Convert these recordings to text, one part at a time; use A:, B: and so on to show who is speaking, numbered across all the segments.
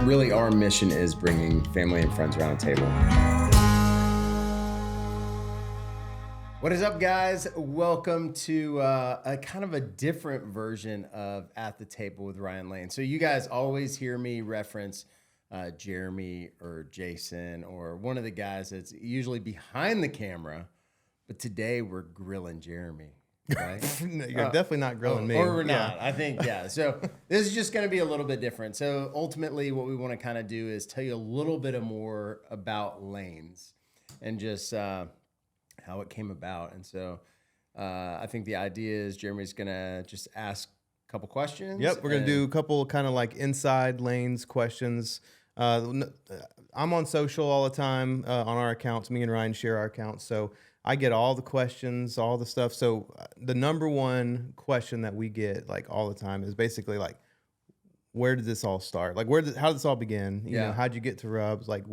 A: Really, our mission is bringing family and friends around the table. What is up, guys? Welcome to a kind of a different version of At the Table with Ryan Lane. So you guys always hear me reference Jeremy or Jason or one of the guys that's usually behind the camera, but today we're grilling Jeremy. Right?
B: No, you're definitely not grilling me.
A: Or we're not. I think, yeah. So this is just going to be a little bit different. So ultimately what we want to kind of do is tell you a little bit more about Lanes and just how it came about. And so I think the idea is Jeremy's going to just ask a couple questions.
B: Yep, we're going to do a couple kind of like inside Lanes questions. I'm on social all the time on our accounts. Me and Ryan share our accounts. So I get all the questions, all the stuff. So the number one question that we get like all the time is basically like, where did this all start? Like, how did this all begin? You know, how'd you get to Rubs? Like,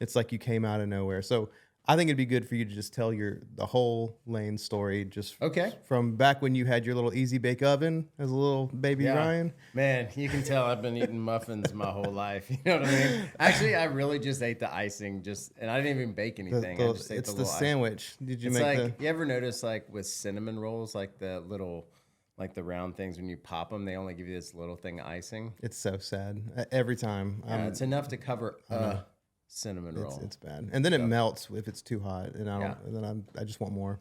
B: it's like you came out of nowhere. So I think it'd be good for you to just tell the whole Lane story, just from back when you had your little easy bake oven as a little baby Ryan.
A: Man, you can tell I've been eating muffins my whole life. You know what I mean? Actually, I really just ate the icing, and I didn't even bake anything. I just ate
B: it's
A: the
B: the
A: little
B: sandwich.
A: Icing.
B: Did you
A: it's
B: make
A: like, you ever notice like with cinnamon rolls, like the little, like the round things when you pop them, they only give you this little thing of icing.
B: It's so sad every time.
A: Yeah, it's enough to cover cinnamon roll.
B: It's bad, and then it melts if it's too hot, and I just want more.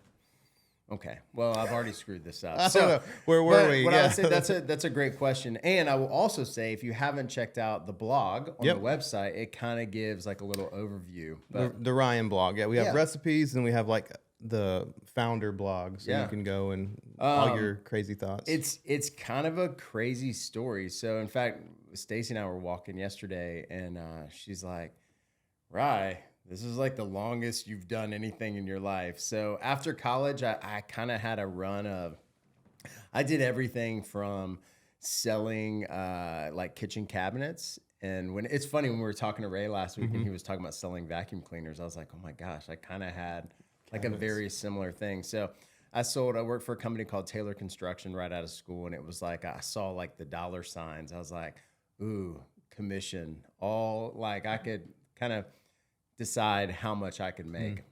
A: Okay, well, I've already screwed this up. So
B: where were we?
A: What I would say, that's a great question, and I will also say if you haven't checked out the blog on the website, it kind of gives like a little overview. But
B: the Ryan blog, we have recipes, and we have like the founder blog, so you can go and all your crazy thoughts.
A: It's kind of a crazy story. So in fact, Stacy and I were walking yesterday, and she's like, Rye, this is like the longest you've done anything in your life. So after college, I kind of had a run of, I did everything from selling like kitchen cabinets. And when it's funny, when we were talking to Ray last week and he was talking about selling vacuum cleaners, I was like, oh my gosh, I kind of had like a very similar thing. So I worked for a company called Taylor Construction right out of school. And it was like, I saw like the dollar signs. I was like, ooh, commission, all like I could kind of decide how much I could make.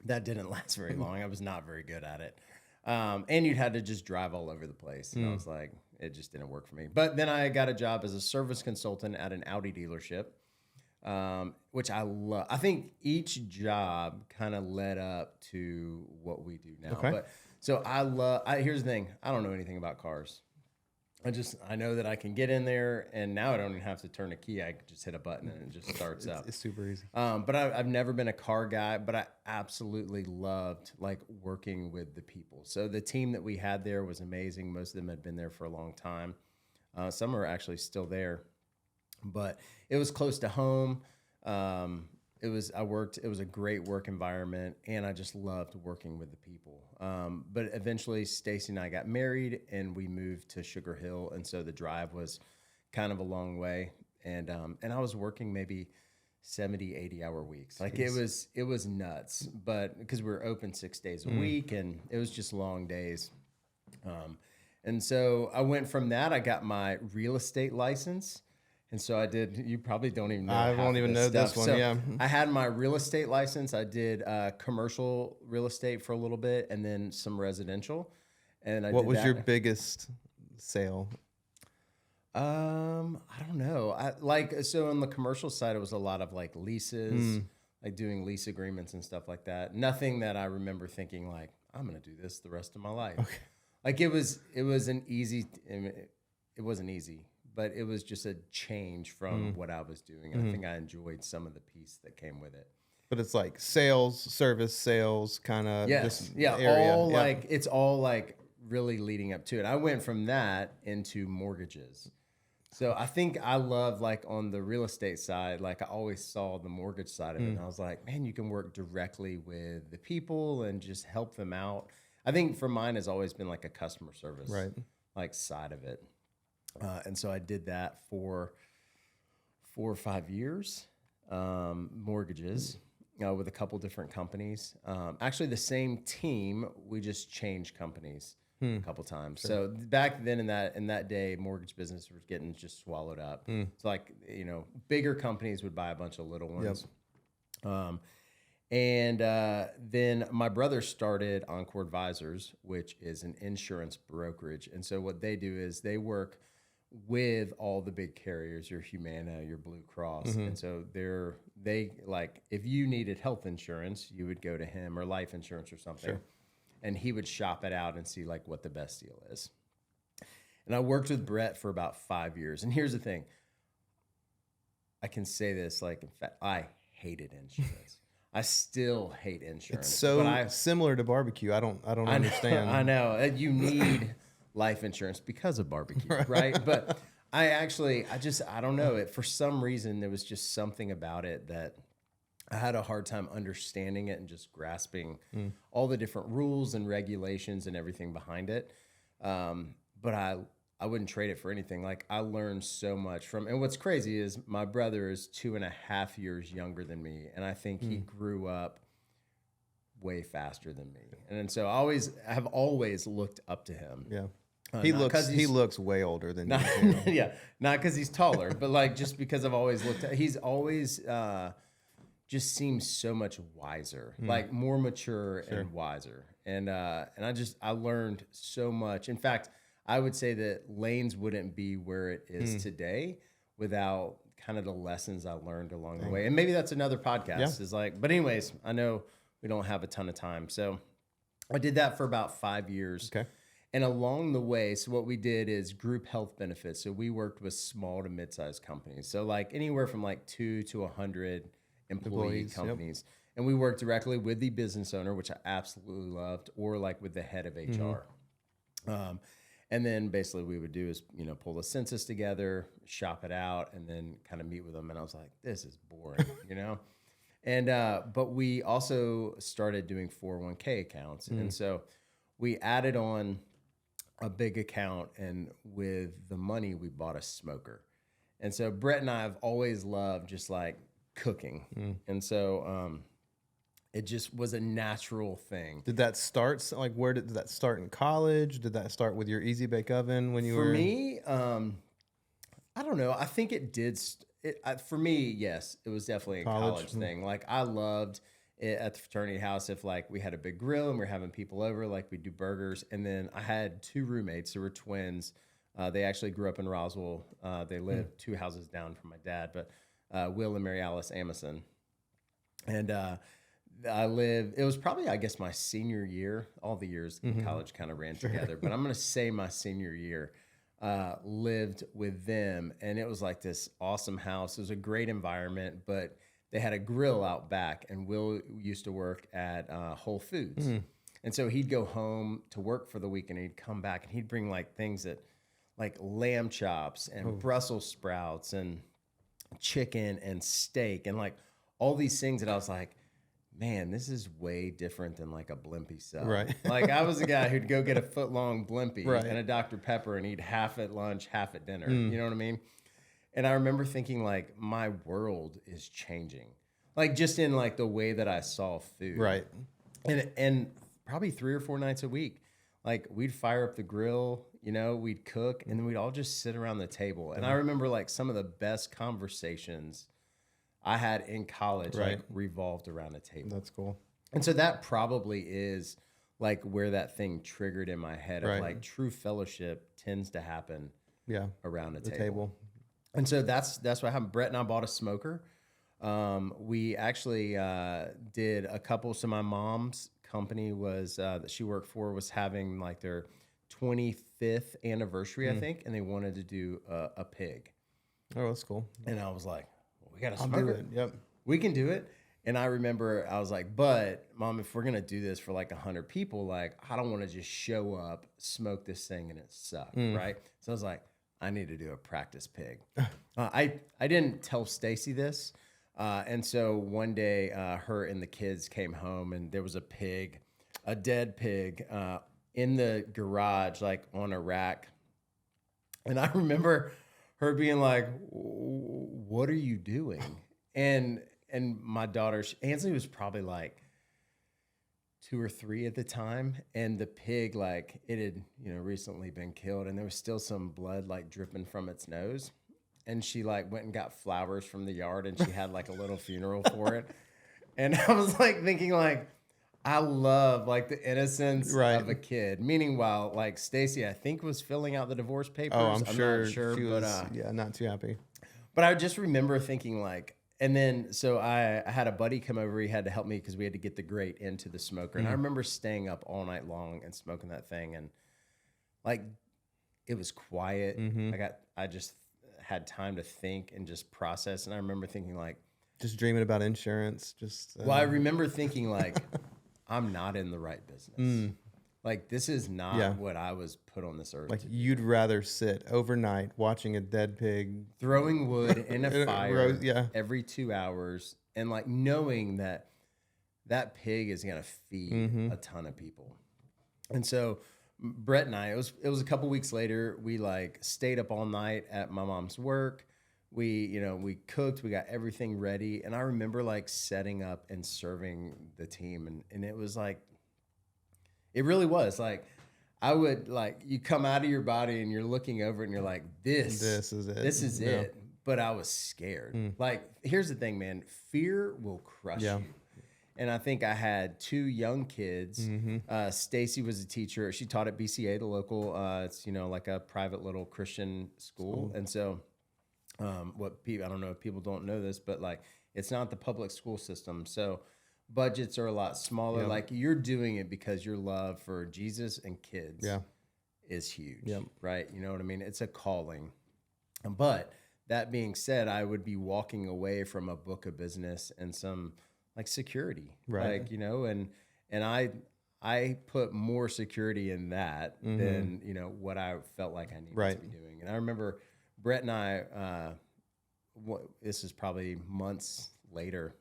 A: That didn't last very long. I was not very good at it. And you'd had to just drive all over the place. And I was like, it just didn't work for me. But then I got a job as a service consultant at an Audi dealership, which I love. I think each job kind of led up to what we do now.
B: Okay.
A: But so here's the thing. I don't know anything about cars. I know that I can get in there, and now I don't even have to turn a key. I can just hit a button and it just starts up.
B: It's super easy.
A: But I've never been a car guy, but I absolutely loved like working with the people. So the team that we had there was amazing. Most of them had been there for a long time. Some are actually still there, but it was close to home. It was a great work environment, and I just loved working with the people. But eventually Stacy and I got married and we moved to Sugar Hill. And so the drive was kind of a long way. And I was working maybe 70, 80-hour weeks. Like it was nuts, but because we were open 6 days a week and it was just long days. And so I went from that, I got my real estate license. And so I did, you probably don't even know.
B: I won't even know this one,
A: so I had my real estate license. I did commercial real estate for a little bit and then some residential. And
B: what was your biggest sale?
A: I don't know. So on the commercial side, it was a lot of like leases, like doing lease agreements and stuff like that. Nothing that I remember thinking like, I'm going to do this the rest of my life. Okay. Like it wasn't easy, but it was just a change from what I was doing. And I think I enjoyed some of the piece that came with it.
B: But it's like service sales kind of area.
A: It's all like really leading up to it. I went from that into mortgages. So I think I love like on the real estate side, like I always saw the mortgage side of it. And I was like, man, you can work directly with the people and just help them out. I think for mine has always been like a customer service like side of it. And so I did that for 4 or 5 years, mortgages with a couple different companies. Actually, the same team, we just changed companies. a couple times. So back then in that day, mortgage business was getting just swallowed up. It's like, bigger companies would buy a bunch of little ones. And then my brother started Encore Advisors, which is an insurance brokerage. And so what they do is they work with all the big carriers, your Humana, your Blue Cross. And so they like, if you needed health insurance, you would go to him, or life insurance or something. And he would shop it out and see like what the best deal is. And I worked with Brett for about 5 years. And here's the thing. I can say this, like, in fact, I hated insurance. I still hate insurance.
B: It's so similar to barbecue. I don't understand.
A: I know. You need life insurance because of barbecue, right? But I don't know. For some reason, there was just something about it that I had a hard time understanding it and just grasping all the different rules and regulations and everything behind it. But I wouldn't trade it for anything. Like, I learned so much from, and what's crazy is my brother is 2.5 years younger than me. And I think he grew up way faster than me. And so I have always looked up to him.
B: Yeah. He looks way older than you.
A: Yeah. Not because he's taller, but like, just because I've always he's always, just seems so much wiser, like more mature and wiser. And I learned so much. In fact, I would say that Lanes wouldn't be where it is today without kind of the lessons I learned along the way. And maybe that's another podcast is like, but anyways, I know we don't have a ton of time. So I did that for about 5 years.
B: Okay.
A: And along the way, so what we did is group health benefits. So we worked with small to mid-sized companies. So like anywhere from like 2 to 100 employee companies. And we worked directly with the business owner, which I absolutely loved, or like with the head of HR. And then basically we would do is, pull the census together, shop it out, and then kind of meet with them. And I was like, this is boring, And, but we also started doing 401k accounts. And so we added on a big account, and with the money, we bought a smoker. And so Brett and I have always loved just like cooking. And so, it just was a natural thing.
B: Did that start, like, where did that start in college? Did that start with your Easy Bake Oven when you were?
A: For me, I don't know. I think it did. For me, yes, it was definitely a college thing. Like, I loved it at the fraternity house. If like we had a big grill and we were having people over, like we'd do burgers. And then I had 2 roommates who were twins. They actually grew up in Roswell. They lived 2 houses down from my dad, but Will and Mary Alice Amison. And it was probably, I guess, my senior year. All the years in college kind of ran together, but I'm going to say my senior year, lived with them. And it was like this awesome house. It was a great environment, but they had a grill out back, and Will used to work at Whole Foods. And so he'd go home to work for the week, and he'd come back and he'd bring like things that like lamb chops and Brussels sprouts and chicken and steak and like all these things that I was like, man, this is way different than like a Blimpie sub.
B: Right.
A: Like, I was a guy who'd go get a foot-long Blimpie and a Dr. Pepper and eat half at lunch, half at dinner. You know what I mean? And I remember thinking, like, my world is changing. Like, just in like the way that I saw food.
B: Right.
A: And probably 3 or 4 nights a week, like, we'd fire up the grill, we'd cook, and then we'd all just sit around the table. And I remember like some of the best conversations I had in college, like, revolved around a table.
B: That's cool.
A: And so that probably is like where that thing triggered in my head of like true fellowship tends to happen around a table. And so that's what happened. Brett and I bought a smoker. We actually did a couple. So my mom's company was that she worked for was having like their 25th anniversary, I think, and they wanted to do a pig.
B: Oh, that's cool.
A: And I was like, we got a
B: I'll
A: smoker.
B: do it. Yep.
A: We can do it. And I remember I was like, but Mom, if we're going to do this for like 100 people, like, I don't want to just show up, smoke this thing, and it suck, right? So I was like, I need to do a practice pig. I didn't tell Stacy this. And so one day her and the kids came home, and there was a pig, a dead pig, in the garage, like on a rack. And I remember her being like, what are you doing? And my daughter, Ansley was probably like 2 or 3 at the time, and the pig, like, it had, recently been killed, and there was still some blood like dripping from its nose. And she like went and got flowers from the yard, and she had like a little funeral for it. And I was like thinking, like, I love like the innocence of a kid. Meanwhile, like Stacy, I think, was filling out the divorce papers.
B: I'm sure
A: not sure,
B: she
A: but
B: was, not too happy.
A: but I just remember thinking, like, and then so I had a buddy come over. He had to help me because we had to get the grate into the smoker. And I remember staying up all night long and smoking that thing, and like it was quiet. I just had time to think and just process. And I remember thinking, like,
B: just dreaming about insurance.
A: I remember thinking, like, I'm not in the right business. Like, this is not what I was put on this earth.
B: Like, you'd rather sit overnight watching a dead pig,
A: throwing wood in a fire every 2 hours, and like knowing that that pig is gonna feed a ton of people. And so Brett and I, it was a couple weeks later, we like stayed up all night at my mom's work. We cooked, we got everything ready. And I remember like setting up and serving the team. And it was like, it really was like, I would like, you come out of your body and you're looking over and you're like, this is it. This is it. But I was scared. Like, here's the thing, man, fear will crush you. And I think I had 2 young kids. Stacy was a teacher. She taught at BCA, the local, it's, like a private little Christian school. And so I don't know if people don't know this, but like, it's not the public school system. So budgets are a lot smaller. Like, you're doing it because your love for Jesus and kids is huge, right? You know what I mean? It's a calling. But that being said, I would be walking away from a book of business and some like security, like, and I put more security in that than, what I felt like I needed to be doing. And I remember Brett and I, this is probably months later,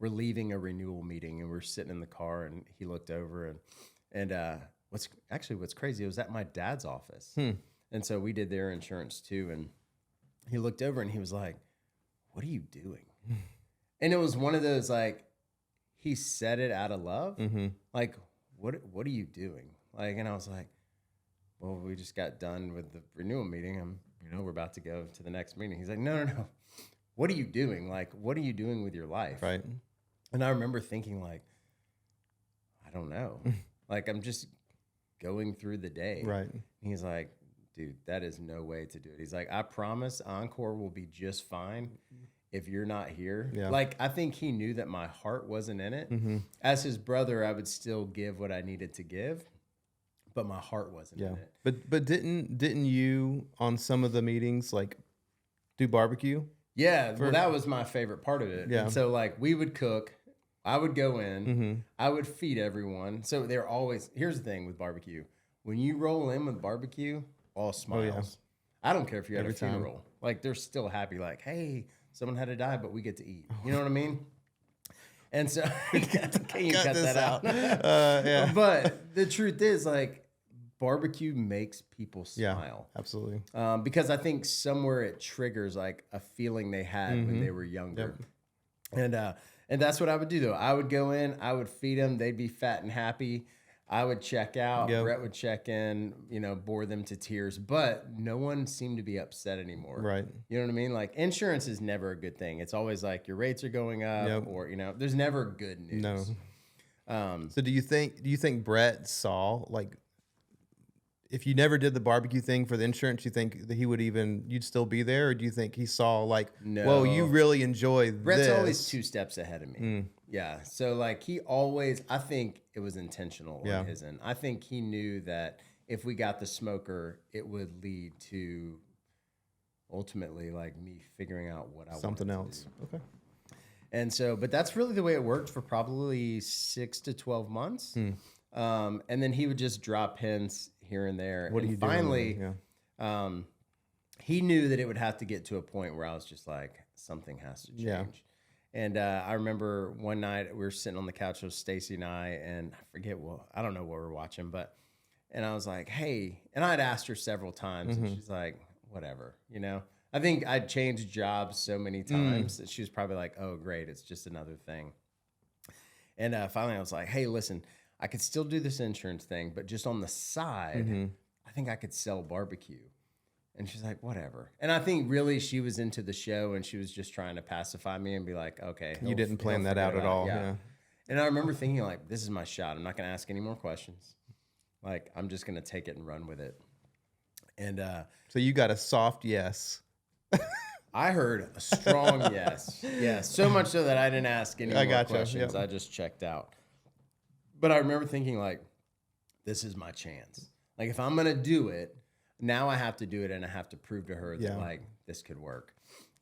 A: we're leaving a renewal meeting and we're sitting in the car, and he looked over and what's crazy, it was at my dad's office. And so we did their insurance too. And he looked over and he was like, "What are you doing?" And it was one of those, like, he said it out of love. Like, what are you doing? Like, and I was like, well, we just got done with the renewal meeting. We're about to go to the next meeting. He's like, no. What are you doing? Like, what are you doing with your life?
B: Right.
A: And I remember thinking, like, I don't know. Like, I'm just going through the day.
B: Right.
A: And he's like, dude, that is no way to do it. He's like, I promise Encore will be just fine if you're not here. Like, I think he knew that my heart wasn't in it. As his brother, I would still give what I needed to give, but my heart wasn't in it.
B: But didn't you on some of the meetings like do barbecue?
A: Yeah, well, that was my favorite part of it.
B: Yeah.
A: And so like we would cook, I would go in, I would feed everyone. So they're always, here's the thing with barbecue. When you roll in with barbecue, all smiles. I don't care if you're at a funeral. Like, they're still happy, like, hey, someone had to die, but we get to eat. You know what I mean? And so you cut that out. But the truth is, like, barbecue makes people smile.
B: Yeah, absolutely.
A: Because I think somewhere it triggers like a feeling they had when they were younger. And that's what I would do though. I would go in, I would feed them, they'd be fat and happy. I would check out, Brett would check in, bore them to tears, but no one seemed to be upset anymore.
B: Right.
A: You know what I mean? Like, insurance is never a good thing. It's always like your rates are going up or, there's never good news.
B: No. So do you think Brett saw, like, if you never did the barbecue thing for the insurance, you think that you'd still be there? Or do you think he saw like,
A: no.
B: Whoa, you really enjoy
A: Brett's
B: this?
A: always 2 steps ahead of me. Yeah. So like I think it was intentional on his end. I think he knew that if we got the smoker, it would lead to ultimately like me figuring out what I wanted
B: something else.
A: To do.
B: Okay.
A: And so, but that's really the way it worked for probably 6 to 12 months. And then he would just drop hints here and there.
B: What are you
A: finally,
B: doing?
A: He knew that it would have to get to a point where I was just like, something has to change.
B: Yeah.
A: And I remember one night we were sitting on the couch with Stacy and I forget I don't know what we were watching, and I was like, hey, and I'd asked her several times and she's like, whatever, I think I'd changed jobs so many times that she was probably like, oh, great, it's just another thing. And finally I was like, hey, listen, I could still do this insurance thing, but just on the side, I think I could sell barbecue. And she's like, whatever. And I think really she was into the show and she was just trying to pacify me and be like, okay.
B: You didn't plan that out at all. Yeah.
A: And I remember thinking like, this is my shot. I'm not going to ask any more questions. Like, I'm just going to take it and run with it. And
B: so you got a soft yes.
A: I heard a strong yes. Yeah. So much so that I didn't ask any more questions. Yep. I just checked out. But I remember thinking like, this is my chance. Like if I'm going to do it, now I have to do it and I have to prove to her that like this could work.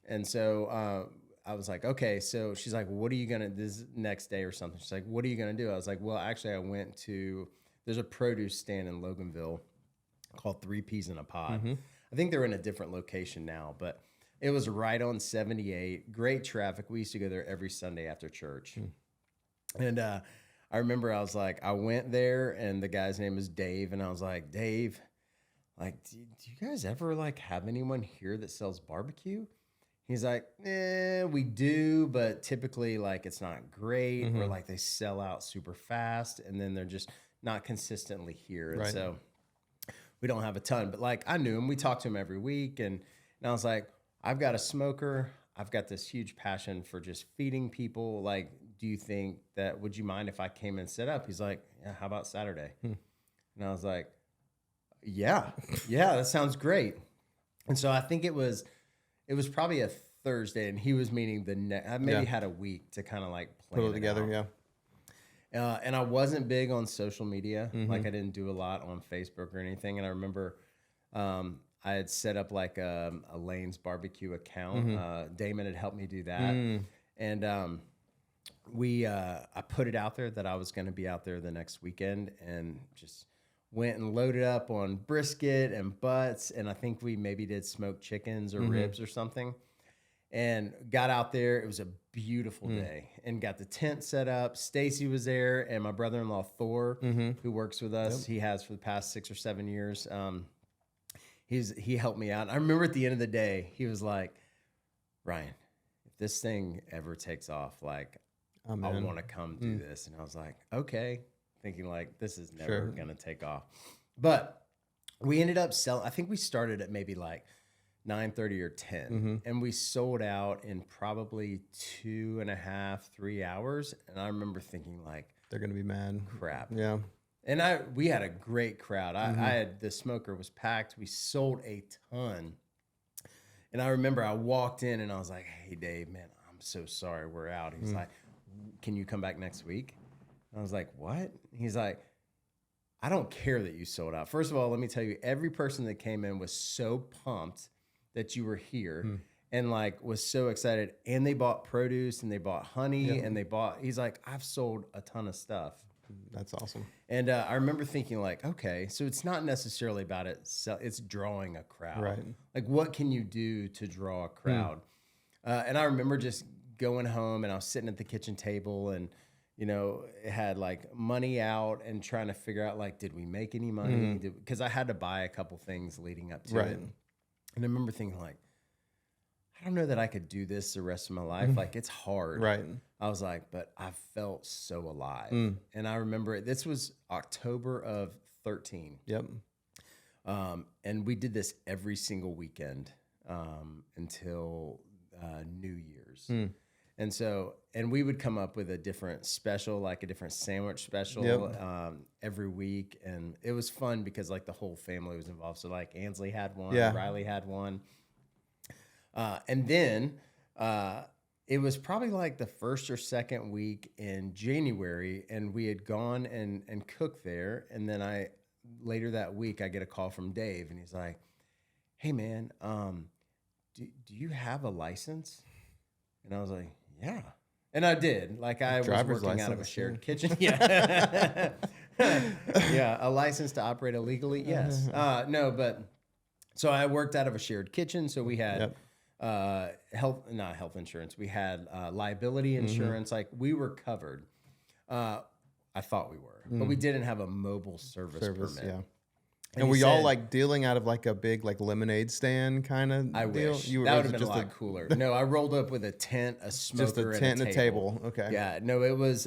A: And so I was like, okay. So she's like, what are you going to, this next day or something. She's like, what are you going to do? I was like, well, actually I went to, there's a produce stand in Loganville called 3 Peas in a Pod. I think they're in a different location now, but it was right on 78. Great traffic. We used to go there every Sunday after church. And I remember I was like, I went there and the guy's name is Dave. And I was like, Dave, like, do you guys ever like have anyone here that sells barbecue? He's like, we do, but typically like it's not great or like they sell out super fast and then they're just not consistently here. And so we don't have a ton, but like I knew him. We talked to him every week. And I was like, I've got a smoker. I've got this huge passion for just feeding people. Like, do you think that, would you mind if I came and set up? He's like, yeah, how about Saturday? And I was like, yeah, that sounds great. And so I think it was probably a Thursday and he was meeting the next, I maybe had a week to kind of like plan
B: put it together.
A: out. And I wasn't big on social media. Like I didn't do a lot on Facebook or anything. And I remember I had set up like a Lane's barbecue account. Damon had helped me do that. And I put it out there that I was going to be out there the next weekend and just went and loaded up on brisket and butts. And I think we maybe did smoked chickens or ribs or something. And got out there. It was a beautiful day and got the tent set up. Stacy was there and my brother-in-law, Thor, who works with us. He has for the past 6 or 7 years. He helped me out. I remember at the end of the day, he was like, Ryan, if this thing ever takes off, like, I want to come do this. And I was like, okay, thinking like, this is never going to take off. But we ended up selling, I think we started at maybe like 9:30 or 10. And we sold out in probably 2.5, 3 hours. And I remember thinking like,
B: they're going to be mad.
A: Crap.
B: Yeah.
A: And we had a great crowd. I had, the smoker was packed. We sold a ton. And I remember I walked in and I was like, hey, Dave, man, I'm so sorry we're out. He's like, can you come back next week? And I was like, what? He's like, I don't care that you sold out. First of all, let me tell you, every person that came in was so pumped that you were here and like was so excited. And they bought produce and they bought honey and he's like, I've sold a ton of stuff.
B: That's awesome.
A: And I remember thinking like, okay, so it's not necessarily about it. It's drawing a crowd.
B: Right.
A: Like what can you do to draw a crowd? And I remember just going home and I was sitting at the kitchen table and, you know, it had like money out and trying to figure out like, did we make any money? Because I had to buy a couple things leading up to it. And I remember thinking like, I don't know that I could do this the rest of my life. Like it's hard.
B: Right.
A: I was like, but I felt so alive. And I remember this was October of 13.
B: Yep.
A: And we did this every single weekend until New Year's. And so, and we would come up with a different special, like a different sandwich special every week. And it was fun because like the whole family was involved. So like Ansley had one, Riley had one. And then it was probably like the first or second week in January, and we had gone and cooked there. And then later that week, I get a call from Dave, and he's like, hey, man, do you have a license? And I was like, yeah. And I did. Like I was working out of a shared kitchen. Yeah. Yeah, a license to operate illegally? Yes. No, but so I worked out of a shared kitchen, so we had... not health insurance. We had liability insurance. Like we were covered. I thought we were, but we didn't have a mobile service permit.
B: Yeah. And were y'all like dealing out of like a big like lemonade stand kind of deal?
A: Wish. That would have been a lot cooler. No, I rolled up with a tent, a smoker,
B: just a tent and a table. Okay.
A: Yeah. No, it was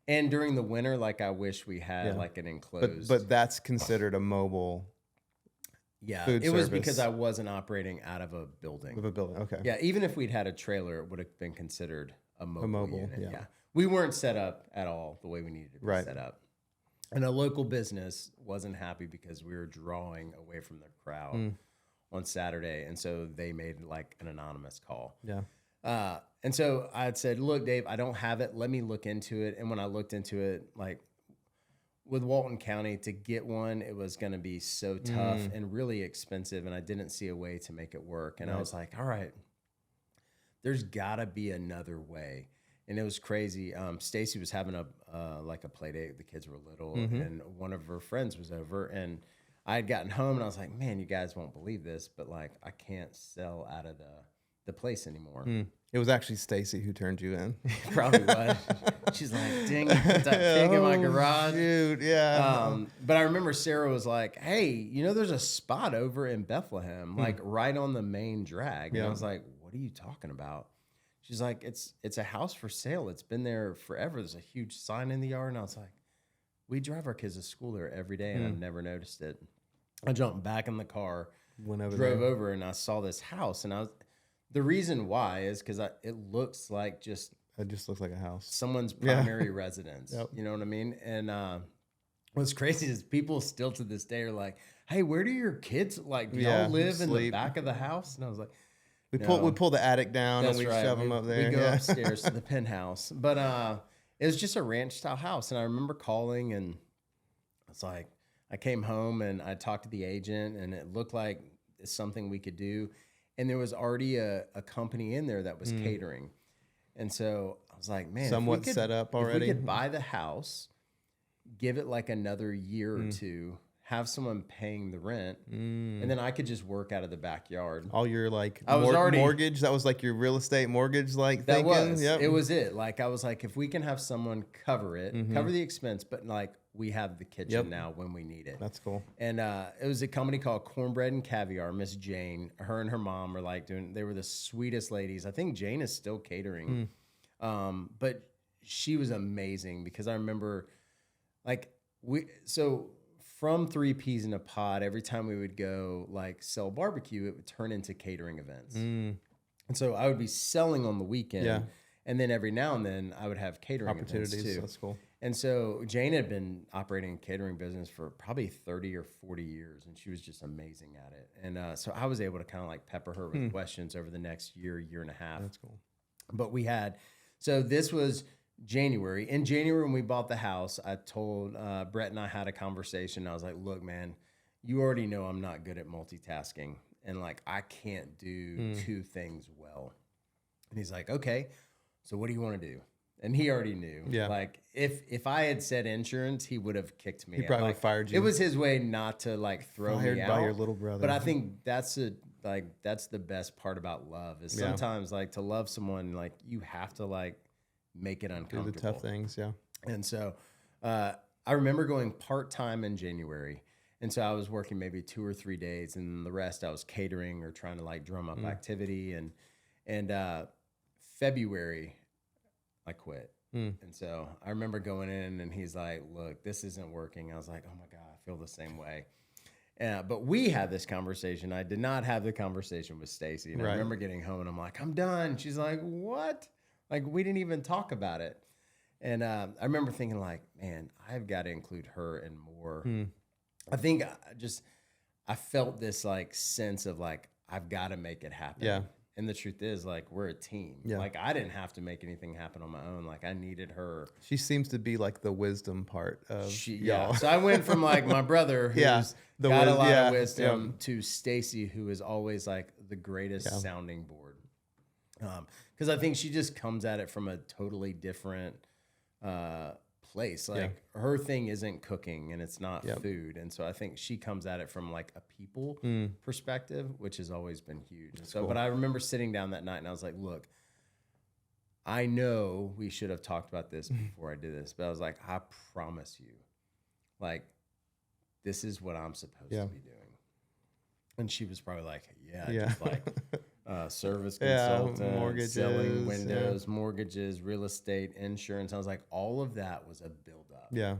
A: And during the winter, like I wish we had like an enclosed.
B: But that's considered a mobile
A: yeah,
B: food
A: it was because
B: service
A: I wasn't operating out of a building.
B: of a building. Okay.
A: Yeah, even if we'd had a trailer, it would have been considered a mobile unit.
B: yeah.
A: Yeah. We weren't set up at all the way we needed to be
B: Right.
A: set up. And a local business wasn't happy because we were drawing away from the crowd on Saturday. And so they made like an anonymous call.
B: Yeah.
A: And so I had said, look, Dave, I don't have it. Let me look into it. And when I looked into it, like with Walton County, to get one, it was going to be so tough and really expensive. And I didn't see a way to make it work. And I was like, all right, there's got to be another way. And it was crazy. Stacy was having a play date. The kids were little, and one of her friends was over. And I had gotten home, and I was like, man, you guys won't believe this, but like I can't sell out of the place anymore.
B: It was actually Stacy who turned you in.
A: Probably was. She's like, dang, you put that pig in my garage.
B: Dude, yeah.
A: But I remember Sarah was like, hey, you know, there's a spot over in Bethlehem, like right on the main drag. And I was like, what are you talking about? She's like, it's a house for sale. It's been there forever. There's a huge sign in the yard. And I was like, we drive our kids to school there every day, and I've never noticed it. I jumped back in the car, drove over, and I saw this house. And the reason why is because it looks like
B: it just looks like a house.
A: Someone's primary residence.
B: Yep.
A: You know what I mean? And what's crazy is people still to this day are like, hey, where do your kids, like, do y'all live in the back of the house? And I was like,
B: we pull the attic down and we shove them up there.
A: We go upstairs to the penthouse. But it was just a ranch style house. And I remember calling, and it's like, I came home and I talked to the agent, and it looked like it's something we could do. And there was already a company in there that was catering. And so I was like, man,
B: somewhat set up already.
A: If we could buy the house, give it like another year or two, have someone paying the rent, and then I could just work out of the backyard.
B: All your like
A: mortgage,
B: that was like your real estate mortgage, like
A: that
B: thinking.
A: It was it. Like I was like, if we can have someone cover it, cover the expense, but like we have the kitchen now when we need it.
B: That's cool.
A: And it was a company called Cornbread and Caviar. Miss Jane, her and her mom were like they were the sweetest ladies. I think Jane is still catering, but she was amazing because I remember like from 3 Peas in a Pod, every time we would go like sell barbecue, it would turn into catering events. And so I would be selling on the weekend, and then every now and then I would have catering opportunities events too.
B: That's cool.
A: And so Jane had been operating a catering business for probably 30 or 40 years, and she was just amazing at it. And so I was able to kind of like pepper her with questions over the next year and a half.
B: That's cool.
A: But so this was January. In January, when we bought the house, I told Brett, and I had a conversation. I was like, look, man, you already know I'm not good at multitasking, and like I can't do 2 things well. And he's like, okay, so what do you want to do? And he already knew. Yeah. Like if I had said insurance, he would have kicked me.
B: He probably fired you.
A: It was his way not to like throw me out.
B: Fired by your little brother.
A: But I think that's the best part about love is sometimes like to love someone, like you have to like make it uncomfortable.
B: Do the tough things, yeah.
A: And so I remember going part-time in January. And so I was working maybe 2 or 3 days, and the rest I was catering or trying to like drum up activity. And February, I quit. And so I remember going in, and he's like, look, this isn't working. I was like, oh my God, I feel the same way. But we had this conversation. I did not have the conversation with Stacy. And I remember getting home, and I'm like, I'm done. She's like, what? Like, we didn't even talk about it. And I remember thinking like, man, I've got to include her in more. I think I felt this like sense of like, I've got to make it happen.
B: Yeah.
A: And the truth is, like, we're a team. Yeah. Like, I didn't have to make anything happen on my own. Like, I needed her.
B: She seems to be like the wisdom part of y'all.
A: Yeah. So I went from like my brother, who's got a lot of wisdom, to Stacy, who is always like the greatest sounding board. Because I think she just comes at it from a totally different place. Like her thing isn't cooking, and it's not food. And so I think she comes at it from like a people perspective, which has always been huge. That's so cool. But I remember sitting down that night, and I was like, look, I know we should have talked about this before I did this, but I was like, I promise you, like, this is what I'm supposed to be doing. And she was probably like, just like Service
B: Yeah,
A: consultant,
B: mortgages,
A: selling windows, mortgages, real estate, insurance. I was like, all of that was a buildup
B: yeah.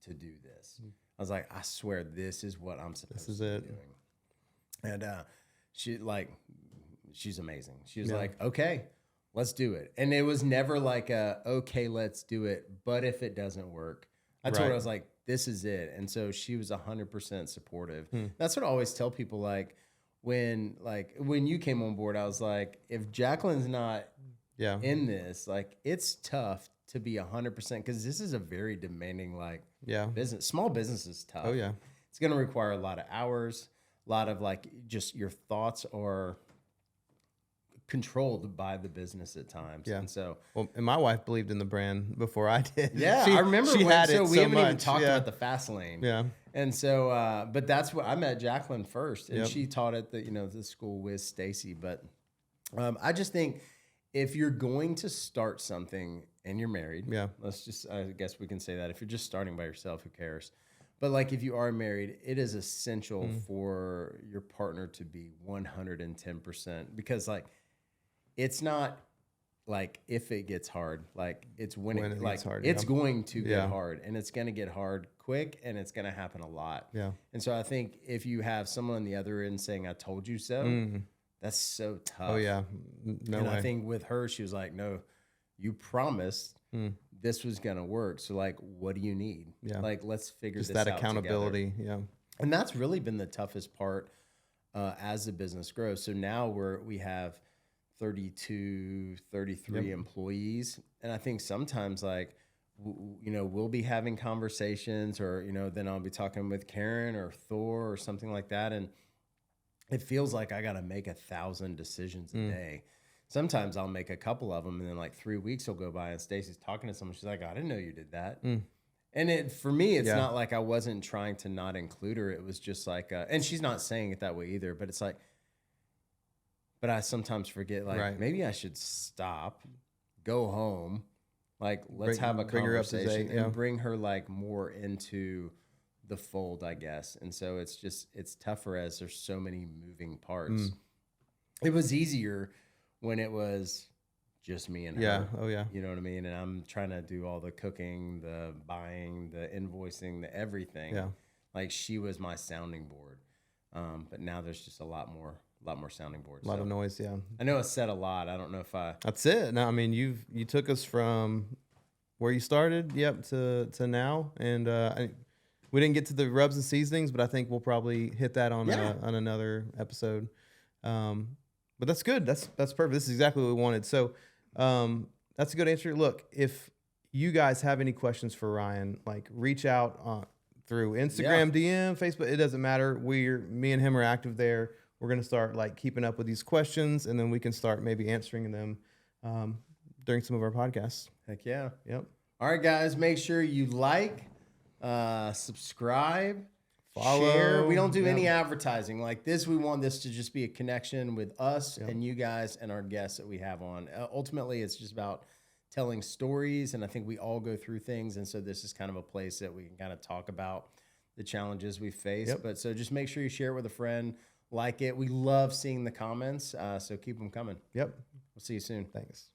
A: to do this. I was like, I swear this is what I'm supposed
B: is
A: to
B: it.
A: be doing. And she's amazing. She was
B: Yeah.
A: like, okay, let's do it. And it was never like okay, let's do it. But if it doesn't work, I told her, I was like, this is it. And so she was 100% supportive. That's what I always tell people. When you came on board, I was like, if Jacqueline's not in this, like, it's tough to be 100% because this is a very demanding business. Small business is tough.
B: Oh yeah.
A: It's going to require a lot of hours, a lot of just your thoughts are controlled by the business at times.
B: Yeah.
A: And so,
B: and my wife believed in the brand before I did.
A: Yeah, I remember
B: she had it.
A: We haven't even
B: much.
A: talked about the fast lane.
B: Yeah.
A: And so, but that's what I met Jacqueline first, and she taught at the school with Stacy. But I just think if you're going to start something and you're married, I guess we can say that if you're just starting by yourself, who cares? But if you are married, it is essential for your partner to be 110% because it's not if it gets hard, it's when it gets hard. It's going to get hard, and it's going to get hard quick, and it's going to happen a lot.
B: Yeah.
A: And so I think if you have someone on the other end saying, I told you so, that's so tough.
B: Oh yeah. No way.
A: I think with her, she was like, no, you promised this was going to work. So what do you need?
B: Yeah.
A: Let's figure
B: just
A: this out
B: that accountability.
A: Together.
B: Yeah.
A: And that's really been the toughest part as the business grows. So now we have 32, 33 employees. And I think sometimes we'll be having conversations or, then I'll be talking with Karen or Thor or something like that. And it feels like I got to make 1,000 decisions a day. Sometimes I'll make a couple of them and then 3 weeks will go by and Stacy's talking to someone. She's like, I didn't know you did that. And for me, it's not like I wasn't trying to not include her. It was just and she's not saying it that way either, but it's but I sometimes forget, maybe I should stop, go home, let's have a conversation and bring her more into the fold, I guess. And so it's tougher as there's so many moving parts. It was easier when it was just me and her.
B: Oh yeah.
A: You know what I mean? And I'm trying to do all the cooking, the buying, the invoicing, the everything. Yeah. She was my sounding board. But now there's just a lot more sounding boards.
B: A lot of noise, yeah.
A: I know I said a lot. I don't know if
B: That's it. No, I mean you took us from where you started, to now, and we didn't get to the rubs and seasonings, but I think we'll probably hit that on another episode. But that's good. That's perfect. This is exactly what we wanted. So that's a good answer. Look, if you guys have any questions for Ryan, reach out through Instagram, DM, Facebook. It doesn't matter. Me and him are active there. We're going to start keeping up with these questions, and then we can start maybe answering them during some of our podcasts.
A: Heck yeah.
B: Yep.
A: All right, guys, make sure you subscribe,
B: follow.
A: Share. We don't do any advertising like this. We want this to just be a connection with us and you guys and our guests that we have on. Ultimately, it's just about telling stories, and I think we all go through things, and so this is kind of a place that we can kind of talk about the challenges we face. But so just make sure you share it with a friend. Like it. We love seeing the comments, so keep them coming.
B: Yep.
A: We'll see you soon.
B: Thanks.